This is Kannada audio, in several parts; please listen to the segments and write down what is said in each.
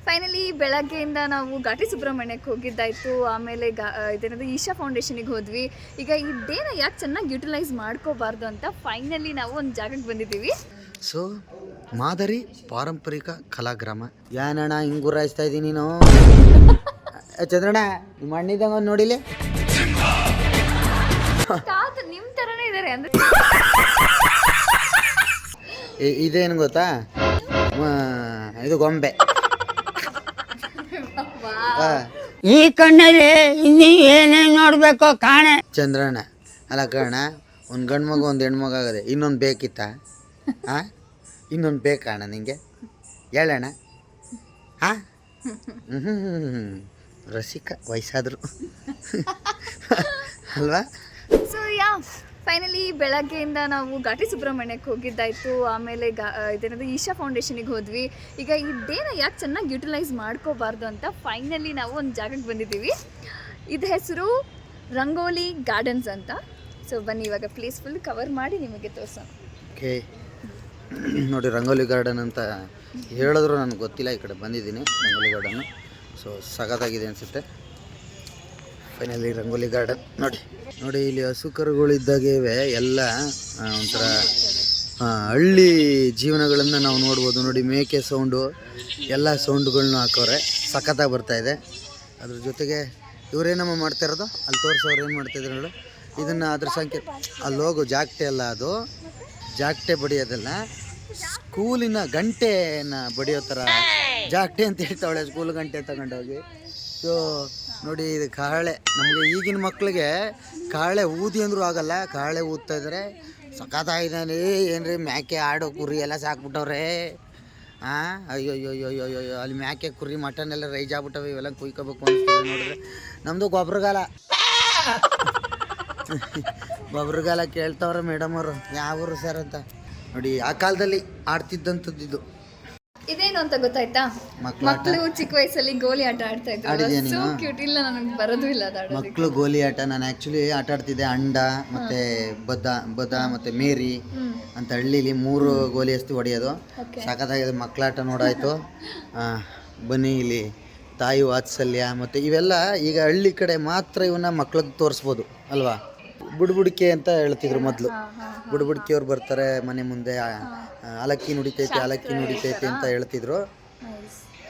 ಫೈನಲಿ ಬೆಳಗ್ಗೆಯಿಂದ ನಾವು ಘಾಟಿ ಸುಬ್ರಹ್ಮಣ್ಯಕ್ಕೆ ಹೋಗಿದ್ದಾಯಿತು. ಆಮೇಲೆ ಇದೇನದು ಈಶಾ ಫೌಂಡೇಶನಿಗೆ ಹೋದ್ವಿ. ಈಗ ಈ ಡೇನ ಯಾಕೆ ಚೆನ್ನಾಗಿ ಯುಟಿಲೈಸ್ ಮಾಡ್ಕೋಬಾರ್ದು ಅಂತ ಫೈನಲಿ ನಾವು ಒಂದು ಜಾಗಕ್ಕೆ ಬಂದಿದ್ದೀವಿ. ಸೊ ಮಾದರಿ ಪಾರಂಪರಿಕ ಕಲಾಗ್ರಾಮ. ಯಾನಣ್ಣ ಹಿಂಗೆ ಗುರಾಯಿಸ್ತಾ ಇದ್ದೀನಿ ನೀನು. ಚಂದ್ರಣ್ಣ ನಿಮ್ಮ ಅಣ್ಣಿದ್ದಂಗೆ ಒಂದು ನೋಡಿಲಿ. ನಿಮ್ಮ ಥರನೇ ಇದ್ದಾರೆ ಅಂದರೆ ಇದೇನು ಗೊತ್ತಾ, ಇದು ಗೊಂಬೆ. ಈ ಕಣ್ಣಲ್ಲಿ ಇನ್ನೀ ಏನೇನು ನೋಡ್ಬೇಕು ಕಾಣೆ. ಚಂದ್ರಣ್ಣ ಅಲ್ಲ ಕಣ, ಒಂದು ಗಂಡು ಮಗು ಒಂದು ಹೆಣ್ಮಗು ಆಗದೆ, ಇನ್ನೊಂದು ಬೇಕಿತ್ತ? ಹಾಂ, ಇನ್ನೊಂದು ಬೇಕಣ್ಣ ನಿಂಗೆ? ಹೇಳಣ್ಣ. ಹಾಂ, ರಸಿಕ ವಯಸ್ಸಾದ್ರು ಅಲ್ವಾ? ಸೊ ಫೈನಲಿ ಬೆಳಗ್ಗೆಯಿಂದ ನಾವು ಘಾಟಿ ಸುಬ್ರಹ್ಮಣ್ಯಕ್ಕೆ ಹೋಗಿದ್ದಾಯಿತು. ಆಮೇಲೆ ಇದೇನದು ಈಶಾ ಫೌಂಡೇಶನಿಗೆ ಹೋದ್ವಿ. ಈಗ ಈ ಡೇನ ಯಾಕೆ ಚೆನ್ನಾಗಿ ಯುಟಿಲೈಸ್ ಮಾಡ್ಕೋಬಾರ್ದು ಅಂತ ಫೈನಲಿ ನಾವು ಒಂದು ಜಾಗಕ್ಕೆ ಬಂದಿದ್ದೀವಿ. ಇದು ಹೆಸರು ರಂಗೋಲಿ ಗಾರ್ಡನ್ಸ್ ಅಂತ. ಸೊ ಬನ್ನಿ ಇವಾಗ ಪ್ಲೇಸ್ ಫುಲ್ ಕವರ್ ಮಾಡಿ ನಿಮಗೆ ತೋರಿಸೋಣ. ಓಕೆ ನೋಡಿ, ರಂಗೋಲಿ ಗಾರ್ಡನ್ ಅಂತ ಹೇಳಿದ್ರು ನನಗೆ ಗೊತ್ತಿಲ್ಲ. ಈ ಕಡೆ ಬಂದಿದ್ದೀನಿ ರಂಗೋಲಿ ಗಾರ್ಡನ್ನು. ಸೊ ಸಖತ್ತಾಗಿದೆ ಅನಿಸುತ್ತೆ. ಫೈನಲಿ ರಂಗೋಲಿ ಗಾರ್ಡನ್ ನೋಡಿ ಇಲ್ಲಿ ಹಸು ಕರುಗಳಿದ್ದಾಗೆ ಎಲ್ಲ ಒಂಥರ ಹಳ್ಳಿ ಜೀವನಗಳನ್ನು ನಾವು ನೋಡ್ಬೋದು. ನೋಡಿ, ಮೇಕೆ ಸೌಂಡು, ಎಲ್ಲ ಸೌಂಡುಗಳನ್ನೂ ಹಾಕೋರೆ, ಸಖತ್ತಾಗಿ ಬರ್ತಾಯಿದೆ. ಅದ್ರ ಜೊತೆಗೆ ಇವರೇನಮ್ಮ ಮಾಡ್ತಾ ಇರೋದು, ಅಲ್ಲಿ ತೋರಿಸೋರು ಏನು ಮಾಡ್ತಾಯಿದ್ರು ನೋಡು. ಇದನ್ನು ಅದ್ರ ಸಂಖ್ಯೆ ಅಲ್ಲಿ ಹೋಗು, ಜಾಗಟೆ ಅಲ್ಲ ಅದು, ಜಾಗಟೆ ಬಡಿಯೋದಲ್ಲ, ಸ್ಕೂಲಿನ ಗಂಟೆನ ಬಡಿಯೋ ಥರ ಜಾಗಟೆ ಅಂತ ಹೇಳ್ತಾವಳೆ. ಸ್ಕೂಲ್ ಗಂಟೆ ತಗೊಂಡೋಗಿ. ಸೊ ನೋಡಿ, ಇದು ಕಾಳೆ. ನಮಗೆ ಈಗಿನ ಮಕ್ಕಳಿಗೆ ಕಾಳೆ ಊದಿ ಅಂದರೂ ಆಗಲ್ಲ, ಕಾಳೆ ಊದ್ತಾ ಇದ್ದಾರೆ. ಸಖತ್ತಾಗಿದ್ದಾನೆ. ಏನ್ರಿ ಮ್ಯಾಕೆ ಆಡು ಕುರಿ ಎಲ್ಲ ಸಾಕ್ಬಿಟ್ಟವ್ರೆ. ಹಾಂ, ಅಯ್ಯೋ ಅಲ್ಲಿ ಮ್ಯಾಕೆ ಕುರಿ ಮಟನ್ ಎಲ್ಲ ರೈಜ್ ಆಗ್ಬಿಟ್ಟವೆ. ಇವೆಲ್ಲ ಕುಯ್ಕೋಬೇಕು ಅನಿಸ್ತದೆ ನೋಡಿದ್ರೆ. ನಮ್ಮದು ಗೊಬ್ಬರಗಾಲ ಕೇಳ್ತವ್ರೆ ಮೇಡಮ್ ಅವರು, ಯಾವ ಊರು ಸರ್ ಅಂತ. ನೋಡಿ, ಆ ಕಾಲದಲ್ಲಿ ಆಡ್ತಿದ್ದಂಥದ್ದು ಇದು. ಇದೇನು ಅಂತ ಗೊತ್ತಾಯ್ತಾ? ಮಕ್ಕಳು ಚಿಕ್ಕ ವಯಸ್ಸಲ್ಲಿ ಗೋಲಿ ಆಟ ಆಡ್ತಾ ಇದ್ರು. So cute. ಇಲ್ಲ, ನನಗೆ ಬರೋದು ಇಲ್ಲ ಅದು. ಮಕ್ಕಳು ಗೋಲಿ ಆಟ ನಾನು ಆ್ಯಕ್ಚುಲಿ ಆಟ ಆಡ್ತಿದ್ದೆ. ಅಂಡ ಮತ್ತು ಬದ ಮತ್ತು ಮೇರಿ ಅಂತ ಹಳ್ಳಿಲಿ 3 ಗೋಲಿ ಅಷ್ಟು ಹೊಡೆಯೋದು. ಸಖತ್ತಾಗಿದೆ. ಮಕ್ಕಳಾಟ ನೋಡಾಯಿತು. ಬನ್ನಿ, ಇಲ್ಲಿ ತಾಯಿ ವಾತ್ಸಲ್ಯ ಮತ್ತು ಇವೆಲ್ಲ ಈಗ ಹಳ್ಳಿ ಕಡೆ ಮಾತ್ರ ಇವನ್ನ ಮಕ್ಳಿಗೆ ತೋರಿಸ್ಬೋದು ಅಲ್ವಾ. ಬುಡ್ಬುಡಿಕೆ ಅಂತ ಹೇಳ್ತಿದ್ರು ಮೊದಲು. ಬುಡ್ಬುಡಿಕೆಯವ್ರು ಬರ್ತಾರೆ ಮನೆ ಮುಂದೆ, ಅಲಕ್ಕಿ ನುಡಿತೈತೆ ಅಂತ ಹೇಳ್ತಿದ್ರು.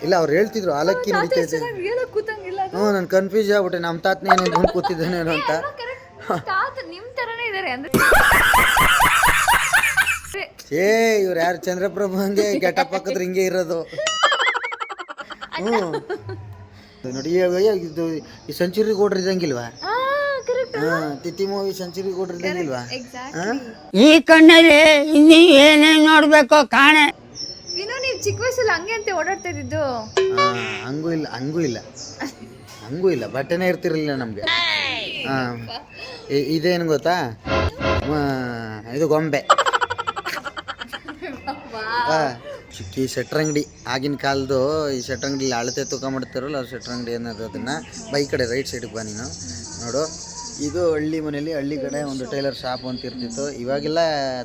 ಇಲ್ಲ, ಅವ್ರು ಹೇಳ್ತಿದ್ರು ಅಲಕ್ಕಿ ನುಡಿತೈತೆ. ಹ್ಞೂ, ನಾನು ಕನ್ಫ್ಯೂಸ್ ಆಗ್ಬಿಟ್ಟೆ. ನಮ್ಮ ತಾತನೇ ಏನು ಕೂತಿದ್ದಾನೇನೋ ಅಂತ. ಇವ್ರು ಯಾರು ಚಂದ್ರಪ್ರಭು ಹಂಗೆ ಗೆಟಪ್ ಹಾಕಿದ್ರೆ ಹಿಂಗೆ ಇರೋದು. ಹ್ಞೂ ನೋಡಿ, ಇದು ಈ ಸೆಂಚುರಿ ಗೋಡ್ರ್ ಇದ್ದಂಗಿಲ್ವಾ? ತಿಥಿ ಮೂವಿ ಸೆಂಚುರಿ ಗೋಡ್ರ್ ಇದ್ದಂಗಿಲ್ವಾ? ಈ ಕಣ್ಣಲ್ಲಿ ಇನ್ನೀ ಏನೇನು ನೋಡ್ಬೇಕು ಕಾಣೆ. ಇನ್ನು ನೀವು ಚಿಕ್ಕ ವಯಸ್ಸಲ್ಲಿ ಹಂಗೆ ಅಂತ ಓಡಾಡ್ತಾ ಇದ್ದಿದ್ದು? ಹಂಗೂ ಇಲ್ಲ ಬಟ್ಟೆನೇ ಇರ್ತಿರ್ಲಿಲ್ಲ ನಮಗೆ. ಇದೇನು ಗೊತ್ತಾ, ಇದು ಗೊಂಬೆ. ಚಿಕ್ಕಿ ಶೆಟ್ರಂಗಡಿ, ಆಗಿನ ಕಾಲದ್ದು ಈ ಶೆಟ್ರಂಗಡಿಲಿ ಅಳತೆ ತೂಕ ಮಾಡ್ತಿರಲ್ಲ, ಶೆಟ್ರಂಗಡಿ ಅನ್ನೋದು. ಅದನ್ನು ಈ ಕಡೆ ರೈಟ್ ಸೈಡಿಗೆ ಬಾ ನೀನು. ನೋಡು, ಇದು ಹಳ್ಳಿ ಮನೇಲಿ, ಹಳ್ಳಿ ಕಡೆ ಒಂದು ಟೈಲರ್ ಶಾಪ್ ಅಂತ ಇರ್ತಿತ್ತು. ಇವಾಗೆಲ್ಲ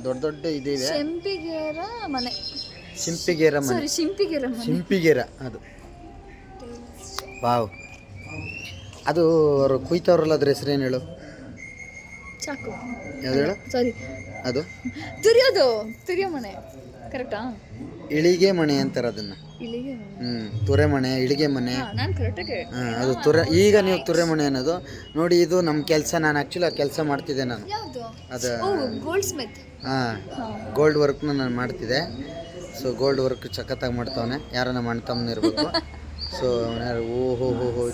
ದೊಡ್ಡ ಇದಿವೆ. ಶಿಂಪಿಗೇರ ಅದು. ವಾವ್, ಅದು ಅವರು ಕುಯ್ತವ್ರಲ್ಲ, ಅದ್ರ ಹೆಸರು ಏನು ಹೇಳು? ಚಾಕು. ಯಾವ್ದು ಹೇಳು? ಸಾರಿ, ಅದು ತುರಿಯೋ ಮನೆ. ಕರೆಕ್ಟಾ? ಇಳಿಗೆ ಮನೆ ಅಂತಾರೆ ಅದನ್ನ. ತುರೆ ಮನೆ, ಇಳಿಗೆ ಮನೆ. ಅದು ತುರೆ. ಈಗ ನೀವು ತುರೆ ಮನೆ ಅನ್ನೋದು. ನೋಡಿ, ಇದು ನಮ್ಮ ಕೆಲಸ. ನಾನು ಆ್ಯಕ್ಚುಲಿ ಆ ಕೆಲಸ ಮಾಡ್ತಿದ್ದೆ. ನಾನು ಅದು ಗೋಲ್ಡ್ ವರ್ಕ್ನ ನಾನು ಮಾಡ್ತಿದ್ದೆ. ಸೊ ಗೋಲ್ಡ್ ವರ್ಕ್ ಸಖತ್ತಾಗಿ ಮಾಡ್ತಾವನೆ. ಯಾರನ್ನ ಮಾಡ್ತಾವನೆ ಇರಬೇಕು. ಸೊ ಓಹೋ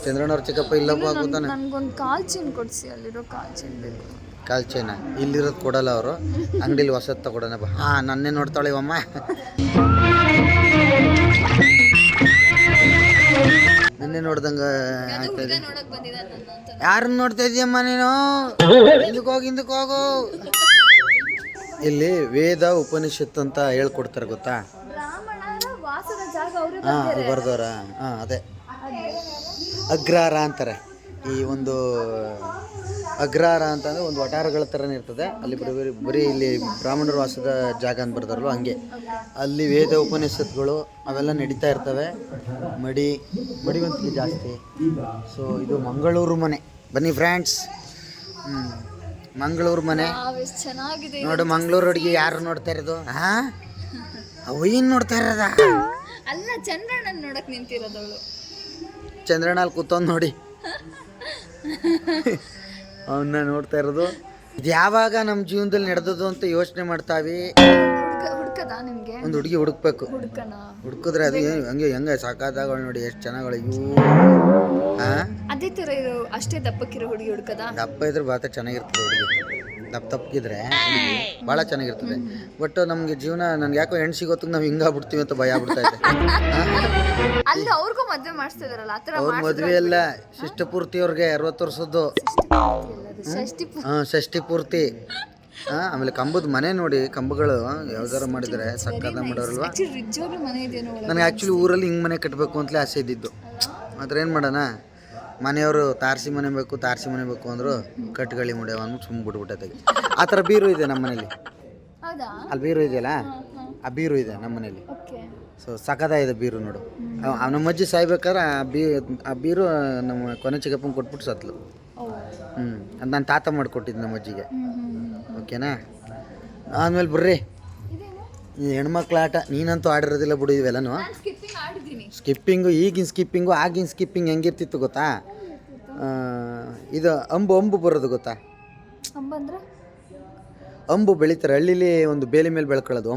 ಚಂದ್ರಣ್ಣವ್ರ ಚಿಕ್ಕಪ್ಪ ಇಲ್ಲಪ್ಪ ಕೂತಾನೆ. ನನಗೊಂದು ಕಾಲ್ ಚೈನ್ ಕೊಡಿಸಿ, ಅಲ್ಲಿರೋ ಕಾಲ್ ಚೈನ್ ಬೇಕು. ಕಾಲ್ ಚೈನ ಇಲ್ಲಿರೋದು ಕೊಡಲ್ಲ ಅವರು, ಅಂಗಡಿಲಿ ಹೊಸದು ತಗೊಡೋಣ ಬಾ. ನನ್ನೇ ನೋಡ್ತಾಳೆ ಅಮ್ಮ. ನನ್ನೇ ನೋಡ್ದಂಗೆ ಆಗ್ತಾಯಿದೆ. ಯಾರನ್ನ ನೋಡ್ತಾ ಇದೀಯಮ್ಮ ನೀನು? ಹಿಂದಕ್ಕೆ ಹೋಗು. ಇಲ್ಲಿ ವೇದ ಉಪನಿಷತ್ ಅಂತ ಹೇಳ್ಕೊಡ್ತಾರೆ, ಗೊತ್ತಾ? ಬರ್ದವ್ರ? ಅದೇ ಅಗ್ರಹಾರ ಅಂತಾರೆ. ಈ ಒಂದು ಅಗ್ರಹಾರ ಅಂತಂದರೆ ಒಂದು ವಠಾರಗಳ ಥರನೇ ಇರ್ತದೆ. ಅಲ್ಲಿ ಬರೀ ಇಲ್ಲಿ ಬ್ರಾಹ್ಮಣರ ವಾಸದ ಜಾಗ ಅಂತ ಬರ್ತಾರಲ್ವ ಹಂಗೆ. ಅಲ್ಲಿ ವೇದ ಉಪನಿಷತ್ಗಳು ಅವೆಲ್ಲ ನಡೀತಾ ಇರ್ತವೆ. ಮಡಿವಂತಿಕೆ ಜಾಸ್ತಿ. ಸೊ ಇದು ಮಂಗಳೂರು ಮನೆ. ಬನ್ನಿ ಫ್ರೆಂಡ್ಸ್. ಮಂಗಳೂರು ಮನೆ ಎಷ್ಟು ಚೆನ್ನಾಗಿದೆ ನೋಡು. ಮಂಗಳೂರು ಅಡುಗೆ ಯಾರು ನೋಡ್ತಾ ಇರೋದು? ಹಾಂ, ಅವು ಏನು ನೋಡ್ತಾ ಇರೋದ? ಅಲ್ಲ, ಚಂದ್ರಣ್ಣನ ನೋಡಕ್ ನಿಂತಿರೋದವಳು. ಚಂದ್ರನಲ್ಲಿ ಕೂತೊಂದು ನೋಡಿ ಅವನ್ನ ನೋಡ್ತಾ ಇರೋದು. ಇದು ಯಾವಾಗ ನಮ್ಮ ಜೀವನದಲ್ಲಿ ನಡೆದದು ಅಂತ ಯೋಚನೆ ಮಾಡ್ತಾವಿ. ಹುಡ್ಕದ ನಿಮ್ಗೆ ಒಂದು ಹುಡುಗಿ ಹುಡುಕ್ಬೇಕು. ಹುಡುಕಿದ್ರೆ ಅದು ಹೆಂಗೆ ಸಾಕಾದಾಗ ನೋಡಿ ಎಷ್ಟು ಚೆನ್ನಾಗಳು. ಇವು ಅದೇ ತರ ಇರೋ ಅಷ್ಟೇ ದಪ್ಪಕ್ಕಿರೋ ಹುಡುಗಿ ಹುಡ್ಕದ. ದಪ್ಪ ಇದ್ರೆ ಭಾಳ ಚೆನ್ನಾಗಿರ್ತದೆ ಹುಡುಗಿ. ತಪ್ಪಿದ್ರೆ ಭಾಳ ಚೆನ್ನಾಗಿರ್ತದೆ. ಬಟ್ ನಮಗೆ ಜೀವನ ನನ್ಗೆ ಯಾಕೋ ಹೆಣ್ಣು ಸಿಗೋತ್ತಿಗೆ ನಾವು ಹಿಂಗಾಗ್ಬಿಡ್ತೀವಿ ಅಂತ ಭಯ ಆಗ್ಬಿಡ್ತಾ ಇದೆ. ಅಲ್ಲಿ ಅವ್ರಿಗೂ ಮದ್ವೆ ಮಾಡಿಸ್ತಿದಾರಲ್ಲ ಆ ಥರ. ಅವ್ರ ಮದ್ವೆ ಎಲ್ಲ ಶಿಷ್ಟಪೂರ್ತಿ ಅವ್ರಿಗೆ 60 ವರ್ಷದ್ದು. ಷಷ್ಠಿ ಪೂರ್ತಿ. ಆಮೇಲೆ ಕಂಬದ ಮನೆ ನೋಡಿ, ಕಂಬಗಳು ಯಾವ್ದಾರ ಮಾಡಿದ್ರೆ ಸಕ್ಕದ ಮಾಡೋರಲ್ವಾ. ನನಗೆ ಆ್ಯಕ್ಚುಲಿ ಊರಲ್ಲಿ ಹಿಂಗೆ ಮನೆ ಕಟ್ಟಬೇಕು ಅಂತಲೇ ಆಸೆ ಇದ್ದಿದ್ದು. ಆದ್ರೆ ಏನು ಮಾಡೋಣ, ಮನೆಯವರು ತಾರಸಿ ಮನೆ ಬೇಕು ಅಂದರು. ಕಟ್ಗಳಿ ಮುಡಿಯವ ಅಂದ್ಬಿಟ್ಟು ಸುಮ್ಮನೆ ಬಿಟ್ಬಿಟ್ಟೆ. ಆ ಥರ ಬೀರು ಇದೆ ನಮ್ಮ ಮನೇಲಿ. ಅಲ್ಲಿ ಬೀರು ಇದೆಯಲ್ಲ, ಆ ಬೀರು ಇದೆ ನಮ್ಮ ಮನೇಲಿ. ಸೊ ಸಖತ್ತಾಗಿದೆ ಬೀರು ನೋಡು. ನಮ್ಮ ಅಜ್ಜಿ ಸಾಯ್ಬೇಕಾದ್ರೆ ಆ ಬೀರು ನಮ್ಮ ಕೊನೆ ಚಿಕ್ಕಪ್ಪನ ಕೊಟ್ಬಿಟ್ಟು ಸತ್ಲು. ಅದು ನನ್ನ ತಾತ ಮಾಡಿಕೊಟ್ಟಿದ್ದು ನಮ್ಮ ಅಜ್ಜಿಗೆ. ಓಕೆನಾ? ಆಮೇಲೆ ಬರ್ರಿ ಈ ಹೆಣ್ಮಕ್ಳ ಆಟ. ನೀನಂತೂ ಆಡಿರೋದಿಲ್ಲ ಬಿಡು ಇವೆಲ್ಲನೂ. ಸ್ಕಿಪ್ಪಿಂಗು, ಈಗಿನ ಸ್ಕಿಪ್ಪಿಂಗು ಆಗಿನ ಸ್ಕಿಪ್ಪಿಂಗ್ ಹೆಂಗಿರ್ತಿತ್ತು ಗೊತ್ತಾ? ಇದು ಅಂಬು ಬರೋದು ಗೊತ್ತಾ? ಅಂಬು ಬೆಳಿತಾರೆ ಹಳ್ಳಿಲಿ, ಒಂದು ಬೇಲಿ ಮೇಲೆ ಬೆಳ್ಕೊಳ್ಳೋದು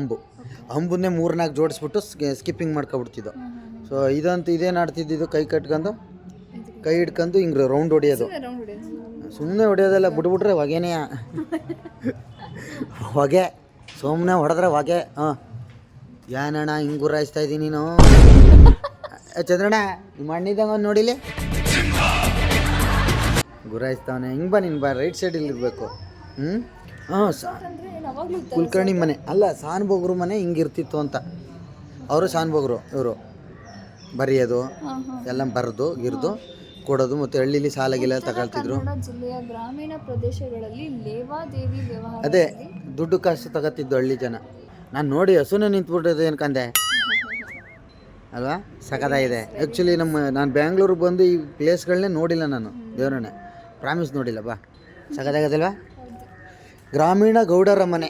ಅಂಬುನ್ನೇ 3-4 ಜೋಡಿಸ್ಬಿಟ್ಟು ಸ್ಕಿಪ್ಪಿಂಗ್ ಮಾಡ್ಕೊಬಿಡ್ತಿದ್ದು. ಸೊ ಇದಂತೂ ಇದೇನು ಆಡ್ತಿದ್ದು, ಕೈ ಹಿಡ್ಕೊಂಡು ಹಿಂಗೆ ರೌಂಡ್ ಹೊಡಿಯೋದು. ಸುಮ್ಮನೆ ಹೊಡೆಯೋದೆಲ್ಲ, ಬಿಟ್ಬಿಟ್ರೆ ಹೊಗೆನೇ ಹೊಗೆ. ಸುಮ್ಮನೆ ಹೊಡೆದ್ರೆ ಹೊಗೆ. ಏನಣ್ಣ ಹಿಂಗೆ ಗುರಾಯಿಸ್ತಾ ಇದ್ದೀನಿ ನೀನು? ಚಂದ್ರಣ್ಣ ನಿಮ್ಮ ಅಣ್ಣಿದ್ದಂಗೆ ಒಂದು ನೋಡಿಲಿ, ಗುರಾಯಿಸ್ತಾವನೆ. ಹಿಂಗೆ ಬಾ, ನೀನು ಬಾ, ರೈಟ್ ಸೈಡಲ್ಲಿ ಇರಬೇಕು. ಕುಲಕರ್ಣಿ ಮನೆ ಅಲ್ಲ, ಸಾನ್ಭೋಗ್ರು ಮನೆ ಹಿಂಗಿರ್ತಿತ್ತು ಅಂತ. ಅವರು ಸಾನ್ಭೋಗ್ರು, ಇವರು ಬರೆಯೋದು ಎಲ್ಲ ಬರೆದು ಗಿರ್ದು ಕೊಡೋದು. ಮತ್ತು ಹಳ್ಳಿಲಿ ಸಾಲಾಗಿಲ್ಲ ತಗೊಳ್ತಿದ್ರು. ಜಿಲ್ಲೆಯ ಗ್ರಾಮೀಣ ಪ್ರದೇಶಗಳಲ್ಲಿ ಲೇವಾದೇವಿ ವ್ಯವಹಾರ, ಅದೇ ದುಡ್ಡು ಕಾಸು ತಗೋತಿದ್ದು ಹಳ್ಳಿ ಜನ. ನಾನು ನೋಡಿ ಹಸುನೇ ನಿಂತ್ಬಿಟ್ಟದೆ ಅನ್ಕಂದೆ ಅಲ್ವಾ. ಸಖತ್ತಾಗಿದೆ. ಆ್ಯಕ್ಚುಲಿ ನಾನು ಬ್ಯಾಂಗ್ಳೂರಿಗೆ ಬಂದು ಈ ಪ್ಲೇಸ್ಗಳನ್ನೇ ನೋಡಿಲ್ಲ ನಾನು. ದೇವರನ್ನೇ ಪ್ರಾಮಿಸ್ ನೋಡಿಲ್ಲ. ಬಾ, ಸಖತ್ತಾಗದಲ್ವಾ? ಗ್ರಾಮೀಣ ಗೌಡರ ಮನೆ.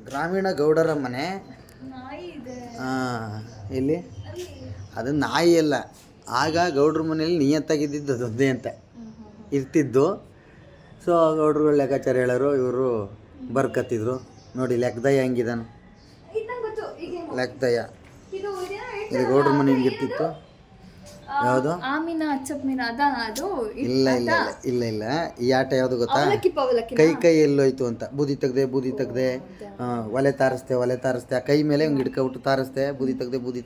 ಗ್ರಾಮೀಣ ಗೌಡರ ಮನೆ. ಇಲ್ಲಿ ಅದು ನಾಯಿ ಅಲ್ಲ. ಆಗ ಗೌಡ್ರ ಮನೇಲಿ ನಿಯತ್ತಾಗಿದ್ದಿದ್ದು ಅದೊಂದೇ ಅಂತ ಇರ್ತಿದ್ದು. ಸೊ ಗೌಡ್ರುಗಳು ಲೆಕ್ಕಾಚಾರ ಹೇಳೋರು, ಇವರು ಬರ್ಕತ್ತಿದ್ರು. ನೋಡಿ ಲೆಕ್ಕದಯ್ಯ ಹೆಂಗಿದಾನು, ಲೆಕ್ಕದಯ್ಯ. ಇದು ಗೌಡ್ರ ಮನೆ ಹಿಂಗಿರ್ತಿತ್ತು. ಯಾವುದು? ಇಲ್ಲ. ಈ ಆಟ ಯಾವುದು ಗೊತ್ತಾ? ಕೈ ಎಲ್ಲೋಯ್ತು ಅಂತ. ಬೂದಿ ತೆಗ್ದೆ ಒಲೆ ತಾರಿಸ್ತೆ ಆ ಕೈ ಮೇಲೆ ಹಿಂಗೆ ಹಿಡ್ಕೊಬಿಟ್ಟು ತಾರಿಸ್ತೆ, ಬೂದಿ